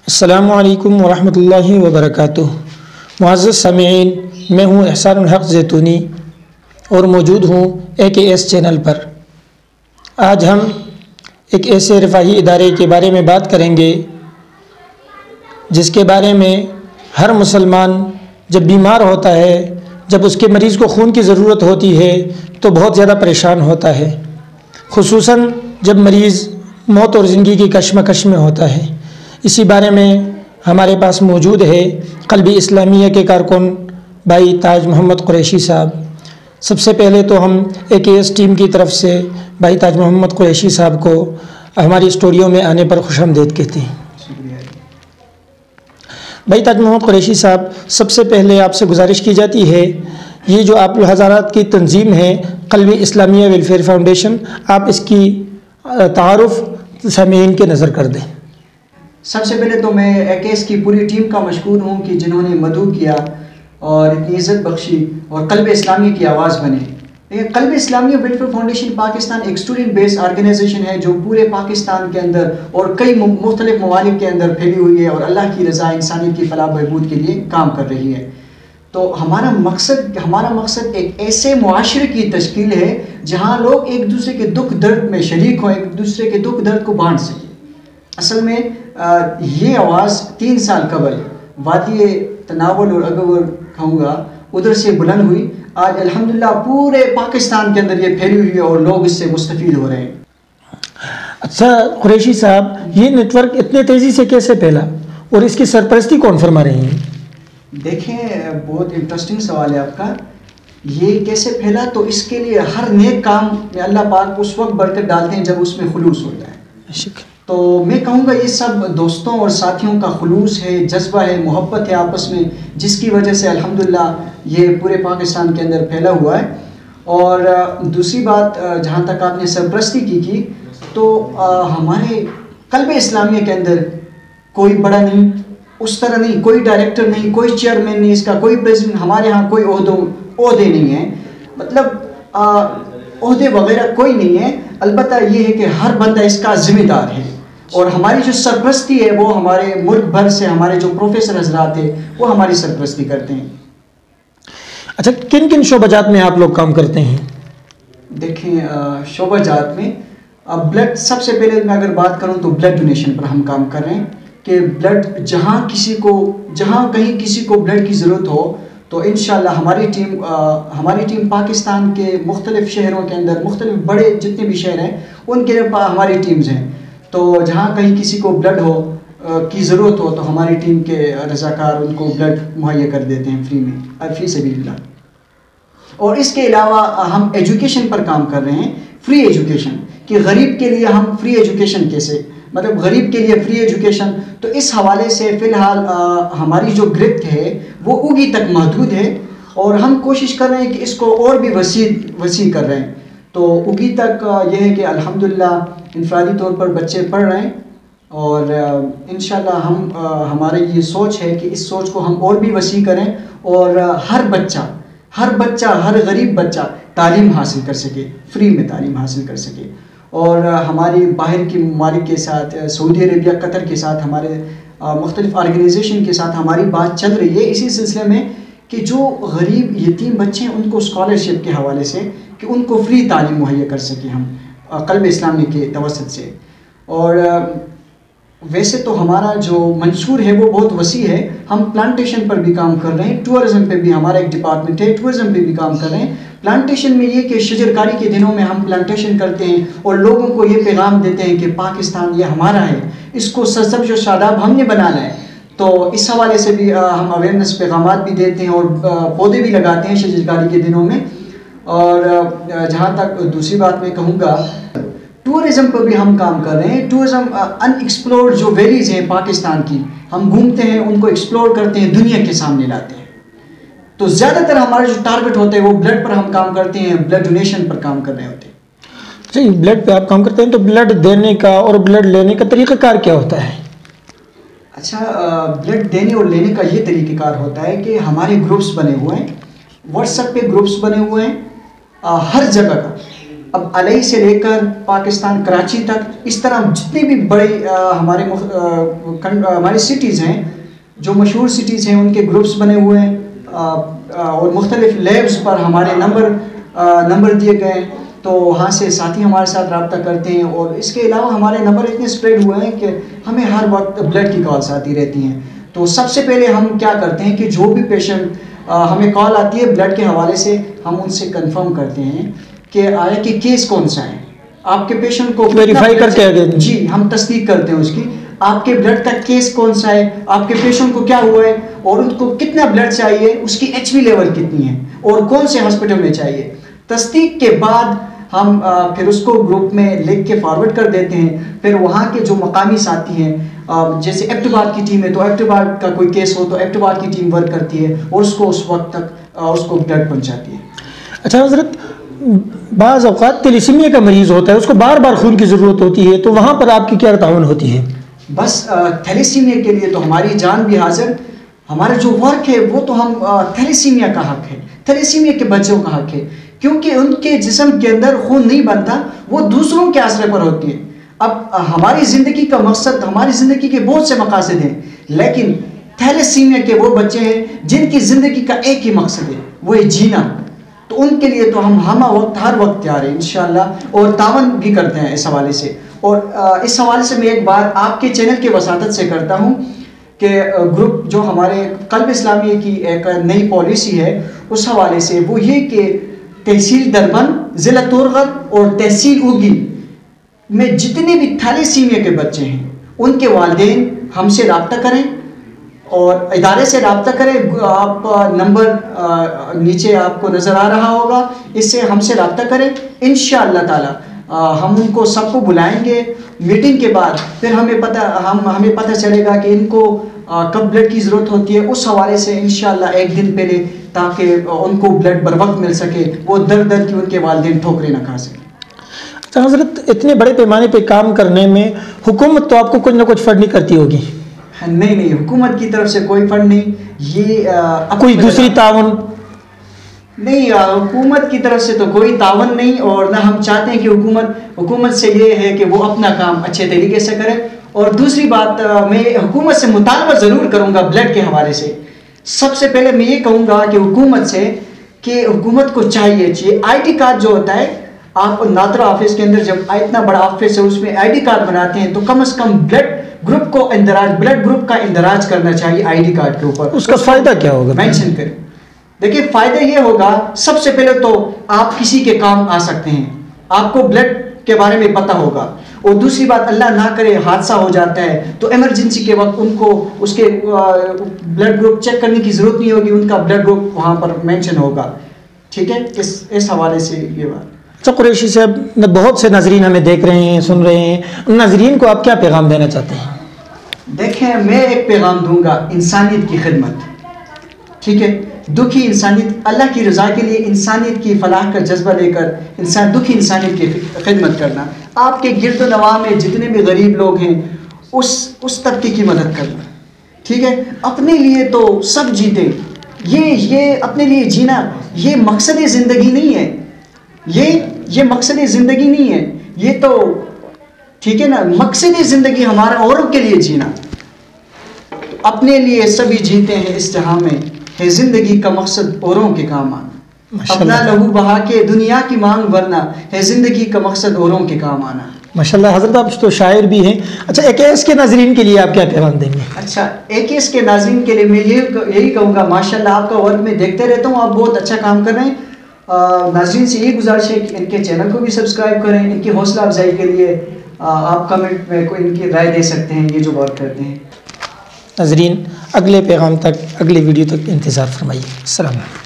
السلام علیکم ورحمۃ اللہ وبرکاتہ۔ معزز سامعین، میں ہوں احسان الحق زیتونی اور موجود ہوں AKS چینل پر۔ آج ہم ایک ایسے رفاہی ادارے کے بارے میں بات کریں گے جس کے بارے میں ہر مسلمان جب بیمار ہوتا ہے، جب اس کے مریض کو خون کی ضرورت ہوتی ہے تو بہت زیادہ پریشان ہوتا ہے، خصوصاً جب مریض موت اور زندگی کی کشمکش میں ہوتا ہے۔ اسی بارے میں ہمارے پاس موجود ہے قلب اسلامیہ کے کارکن بھائی تاج محمد قریشی صاحب۔ سب سے پہلے تو ہم AKS ٹیم کی طرف سے بھائی تاج محمد قریشی صاحب کو ہماری اسٹوڈیو میں آنے پر خوش آمدید کہتے ہیں۔ بھائی تاج محمد قریشی صاحب، سب سے پہلے آپ سے گزارش کی جاتی ہے، یہ جو آپ حضرات کی تنظیم ہے قلب اسلامیہ ویلفیئر فاؤنڈیشن، آپ اس کی تعارف سامعین کے نظر کر دیں۔ سب سے پہلے تو میں AKS کی پوری ٹیم کا مشکور ہوں کہ جنہوں نے مدعو کیا اور اتنی عزت بخشی اور قلب اسلامیہ کی آواز بنے۔ قلب اسلامیہ ویلفیئر فاؤنڈیشن پاکستان ایک اسٹوڈنٹ بیس آرگنائزیشن ہے جو پورے پاکستان کے اندر اور کئی مختلف ممالک کے اندر پھیلی ہوئی ہے اور اللہ کی رضا انسانیت کی فلاح بہبود کے لیے کام کر رہی ہے۔ تو ہمارا مقصد ایک ایسے معاشرے کی تشکیل ہے جہاں لوگ ایک دوسرے کے دکھ درد میں شریک ہوں، ایک دوسرے کے دکھ درد کو بانٹ سکیں۔ اصل میں یہ آواز 3 سال قبل وادی تناول اور اغور کہوں گا ادھر سے بلند ہوئی، آج الحمدللہ پورے پاکستان کے اندر یہ پھیلی ہوئی ہے اور لوگ اس سے مستفید ہو رہے ہیں۔ اچھا قریشی صاحب، یہ نیٹ ورک اتنے تیزی سے کیسے پھیلا اور اس کی سرپرستی کون فرما رہی ہیں؟ دیکھیں، بہت انٹرسٹنگ سوال ہے آپ کا۔ یہ کیسے پھیلا؟ تو اس کے لیے ہر نیک کام میں اللہ پاک اس وقت برکت ڈالتے ہیں جب اس میں خلوص ہوتا ہے۔ تو میں کہوں گا یہ سب دوستوں اور ساتھیوں کا خلوص ہے، جذبہ ہے، محبت ہے آپس میں، جس کی وجہ سے الحمدللہ یہ پورے پاکستان کے اندر پھیلا ہوا ہے۔ اور دوسری بات، جہاں تک آپ نے سرپرستی کی تو ہمارے قلب اسلامیہ کے اندر کوئی بڑا نہیں، اس طرح نہیں، کوئی ڈائریکٹر نہیں، کوئی چیئرمین نہیں، اس کا کوئی پریزیڈنٹ، ہمارے ہاں کوئی عہدے نہیں ہیں، مطلب عہدے وغیرہ کوئی نہیں ہے۔ البتہ یہ ہے کہ ہر بندہ اس کا ذمہ دار ہے اور ہماری جو سرپرستی ہے وہ ہمارے ملک بھر سے ہمارے جو پروفیسر حضرات ہیں وہ ہماری سرپرستی کرتے ہیں۔ اچھا، کن کن شعبہ جات میں آپ لوگ کام کرتے ہیں؟ دیکھیں، شعبہ جات میں بلڈ، سب سے پہلے میں اگر بات کروں تو بلڈ ڈونیشن پر ہم کام کر رہے ہیں کہ بلڈ جہاں کہیں کسی کو بلڈ کی ضرورت ہو تو انشاءاللہ ہماری ٹیم پاکستان کے مختلف شہروں کے اندر، مختلف بڑے جتنے بھی شہر ہیں ان کے ہماری ٹیمز ہیں، تو جہاں کہیں کسی کو بلڈ کی ضرورت ہو تو ہماری ٹیم کے رضاکار ان کو بلڈ مہیا کر دیتے ہیں فری میں، فی سبیل اللہ۔ اور اس کے علاوہ ہم ایجوکیشن پر کام کر رہے ہیں، فری ایجوکیشن، کہ غریب کے لیے ہم فری ایجوکیشن کیسے، مطلب غریب کے لیے فری ایجوکیشن۔ تو اس حوالے سے فی الحال ہماری جو گرفت ہے وہ اوگی تک محدود ہے اور ہم کوشش کر رہے ہیں کہ اس کو اور بھی وسیع کر رہے ہیں۔ تو اوگی تک یہ ہے کہ الحمدللہ انفرادی طور پر بچے پڑھ رہے ہیں اور انشاءاللہ ہماری یہ سوچ ہے کہ اس سوچ کو ہم اور بھی وسیع کریں اور ہر بچہ، ہر غریب بچہ تعلیم حاصل کر سکے، فری میں تعلیم حاصل کر سکے۔ اور ہماری باہر کی ممالک کے ساتھ، سعودی عربیہ، قطر کے ساتھ، ہمارے مختلف آرگنائزیشن کے ساتھ ہماری بات چل رہی ہے اسی سلسلے میں کہ جو غریب یتیم بچے ہیں ان کو اسکالرشپ کے حوالے سے کہ ان کو فری تعلیم مہیا کر سکیں ہم قلب اسلامی کے توسط سے۔ اور ویسے تو ہمارا جو منشور ہے وہ بہت وسیع ہے، ہم پلانٹیشن پر بھی کام کر رہے ہیں، ٹورزم پہ بھی ہمارا ایک ڈپارٹمنٹ ہے، ٹورزم پہ بھی کام کر رہے ہیں۔ پلانٹیشن میں یہ کہ شجرکاری کے دنوں میں ہم پلانٹیشن کرتے ہیں اور لوگوں کو یہ پیغام دیتے ہیں کہ پاکستان یہ ہمارا ہے، اس کو سرسبز و شاداب ہم نے بنانا ہے۔ تو اس حوالے سے بھی ہم اویئرنیس پیغامات بھی دیتے ہیں اور پودے بھی لگاتے ہیں شجرکاری کے دنوں میں۔ اور جہاں تک دوسری بات میں کہوں گا، ٹورزم پر بھی ہم کام کر رہے ہیں۔ ٹورزم ان ایکسپلورڈ جو ویلیز ہیں پاکستان کی، ہم گھومتے ہیں، ان کو ایکسپلور کرتے ہیں، دنیا کے سامنے لاتے ہیں۔ تو زیادہ تر ہمارے جو ٹارگٹ ہوتے ہیں وہ بلڈ پر ہم کام کرتے ہیں، بلڈ ڈونیشن پر کام کر رہے ہوتے ہیں۔ جی، بلڈ پہ آپ کام کرتے ہیں تو بلڈ دینے کا اور بلڈ لینے کا طریقہ کار کیا ہوتا ہے؟ اچھا، بلڈ دینے اور لینے کا یہ طریقہ کار ہوتا ہے کہ ہمارے گروپس بنے ہوئے ہیں، واٹس ایپ پہ گروپس بنے ہوئے ہیں ہر جگہ کا، اب علی سے لے کر پاکستان کراچی تک اس طرح جتنی بھی بڑی ہماری سٹیز ہیں جو مشہور سٹیز ہیں ان کے گروپس بنے ہوئے ہیں اور مختلف لیبس پر ہمارے نمبر دیے گئے ہیں، تو وہاں سے ساتھی ہمارے ساتھ رابطہ کرتے ہیں، اور اس کے علاوہ ہمارے نمبر اتنے اسپریڈ ہوئے ہیں کہ ہمیں ہر وقت بلڈ کی کالس آتی رہتی ہیں۔ تو سب سے پہلے ہم کیا کرتے ہیں کہ جو بھی پیشنٹ ہمیں کال آتی ہے بلڈ کے حوالے سے، ہم ان سے کنفرم کرتے ہیں کہ آیا کہ کیس کون سا ہے، آپ کے پیشنٹ کو ویریفائی کر کے جی ہم تصدیق کرتے ہیں اس کی، آپ کے بلڈ کا کیس کون سا ہے، آپ کے پیشنٹ کو کیا ہوا ہے، اور ان کو کتنا بلڈ چاہیے، اس کی ایچ بی لیول کتنی ہے، اور کون سے ہاسپٹل میں چاہیے۔ تصدیق کے بعد ہم پھر اس کو گروپ میں لکھ کے فارورڈ کر دیتے ہیں، پھر وہاں کے جو مقامی ساتھی ہیں، جیسے ایبٹ کی ٹیم ہے تو ایبٹ کا کوئی کیس ہو تو ایبٹ کی ٹیم ورک کرتی ہے اور اس کو اس وقت تک اس کو بلڈ پہنچاتی ہے۔ اچھا حضرت، بعض اوقات تیلیسیمیا کا مریض ہوتا ہے، اس کو بار بار خون کی ضرورت ہوتی ہے، تو وہاں پر آپ کی کیا تعاون ہوتی ہے؟ بس تھیلیسیمیا کے لیے تو ہماری جان بھی حاضر، ہمارا جو ورک ہے وہ تو ہم تھیلیسیمیا کا حق ہے، تھیلیسیمیا کے بچوں کا حق ہے، کیونکہ ان کے جسم کے اندر خون نہیں بنتا، وہ دوسروں کے آسرے پر ہوتی ہے۔ اب ہماری زندگی کا مقصد، ہماری زندگی کے بہت سے مقاصد ہیں، لیکن تھیلیسیمیا کے وہ بچے ہیں جن کی زندگی کا ایک ہی مقصد ہے، وہ ہے جینا، تو ان کے لیے تو ہم ہر وقت تیار ہیں انشاءاللہ، اور تعاون بھی کرتے ہیں اس حوالے سے۔ اور اس حوالے سے میں ایک بات آپ کے چینل کے وساطت سے کرتا ہوں کہ گروپ جو ہمارے قلب اسلامیہ کی ایک نئی پالیسی ہے اس حوالے سے، وہ یہ کہ تحصیل دربند، ضلع تورغر اور تحصیل اوگی میں جتنے بھی تھیلیسیمیا کے بچے ہیں ان کے والدین ہم سے رابطہ کریں اور ادارے سے رابطہ کریں۔ آپ نمبر نیچے آپ کو نظر آ رہا ہوگا، اس سے ہم سے رابطہ کریں، انشاءاللہ تعالی ہم ان کو سب کو بلائیں گے میٹنگ کے بعد، پھر ہمیں پتہ چلے گا کہ ان کو کب بلڈ کی ضرورت ہوتی ہے، اس حوالے سے انشاءاللہ ایک دن پہلے، تاکہ ان کو بلڈ بر وقت مل سکے، وہ در کی ان کے والدین ٹھوکریں نہ کھا سکیں۔ اچھا حضرت، اتنے بڑے پیمانے پہ کام کرنے میں حکومت تو آپ کو کچھ نہ کچھ فنڈ نہیں کرتی ہوگی؟ نہیں، حکومت کی طرف سے کوئی فنڈ نہیں، یہ کوئی دوسری تعاون نہیں، حکومت کی طرف سے تو کوئی تعاون نہیں، اور نہ ہم چاہتے ہیں کہ حکومت سے یہ ہے کہ وہ اپنا کام اچھے طریقے سے کرے۔ اور دوسری بات، میں حکومت سے مطالبہ ضرور کروں گا بلڈ کے حوالے سے۔ سب سے پہلے میں یہ کہوں گا کہ حکومت سے، کہ حکومت کو چاہیے آئی ڈی کارڈ جو ہوتا ہے، آپ ناترا آفس کے اندر جب اتنا بڑا آفس ہے اس میں آئی ڈی کارڈ بناتے ہیں، تو کم از کم بلڈ گروپ کا اندراج کرنا چاہیے آئی ڈی کارڈ کے اوپر۔ اس کا فائدہ کیا ہوگا؟ مینشن کریں۔ دیکھیں فائدہ یہ ہوگا، سب سے پہلے تو آپ کسی کے کام آ سکتے ہیں، آپ کو بلڈ کے بارے میں پتہ ہوگا، اور دوسری بات اللہ نہ کرے حادثہ ہو جاتا ہے تو ایمرجنسی کے وقت ان کو اس کے بلڈ گروپ چیک کرنے کی ضرورت نہیں ہوگی، ان کا بلڈ گروپ وہاں پر مینشن ہوگا۔ ٹھیک ہے، اس حوالے سے یہ بات۔ اچھا قریشی صاحب، بہت سے ناظرین ہمیں دیکھ رہے ہیں، سن رہے ہیں، ان ناظرین کو آپ کیا پیغام دینا چاہتے ہیں؟ دیکھیں، میں ایک پیغام دوں گا، انسانیت کی خدمت، ٹھیک ہے، دکھی انسانیت، اللہ کی رضا کے لیے انسانیت کی فلاح کا جذبہ لے کر دکھی انسانیت کی خدمت کرنا، آپ کے گرد و نواح میں جتنے بھی غریب لوگ ہیں اس طبقے کی مدد کرنا، ٹھیک ہے۔ اپنے لیے تو سب جیتے، یہ اپنے لیے جینا یہ مقصد زندگی نہیں ہے، یہ مقصد زندگی نہیں ہے، یہ تو ٹھیک ہے نا، مقصد زندگی ہمارا اوروں کے لیے جینا، اپنے لیے سبھی جیتے ہیں اس جہاں میں، ہے زندگی کا مقصد اوروں کے کام آنا، اپنا لہو بہا کے دنیا کی مانگ بھرنا، ہے زندگی کا مقصد اوروں کے کام آنا۔ ماشاءاللہ حضرت، آپ تو شاعر بھی ہیں۔ اچھا، AKS کے ناظرین کے لیے آپ کیا پیغام دیں گے؟ اچھا، AKS کے ناظرین کے لیے میں یہی کہوں گا، ماشاءاللہ آپ کا ورک میں دیکھتے رہتا ہوں، آپ بہت اچھا کام کر رہے ہیں۔ ناظرین سے یہ گزارش ہے کہ ان کے چینل کو بھی سبسکرائب کریں، ان کی حوصلہ افزائی کے لیے آپ کمنٹ میں کوئی ان کی رائے دے سکتے ہیں، یہ جو ورک کرتے ہیں۔ ناظرین، اگلے پیغام تک، اگلے ویڈیو تک انتظار فرمائیے۔ السلام علیکم۔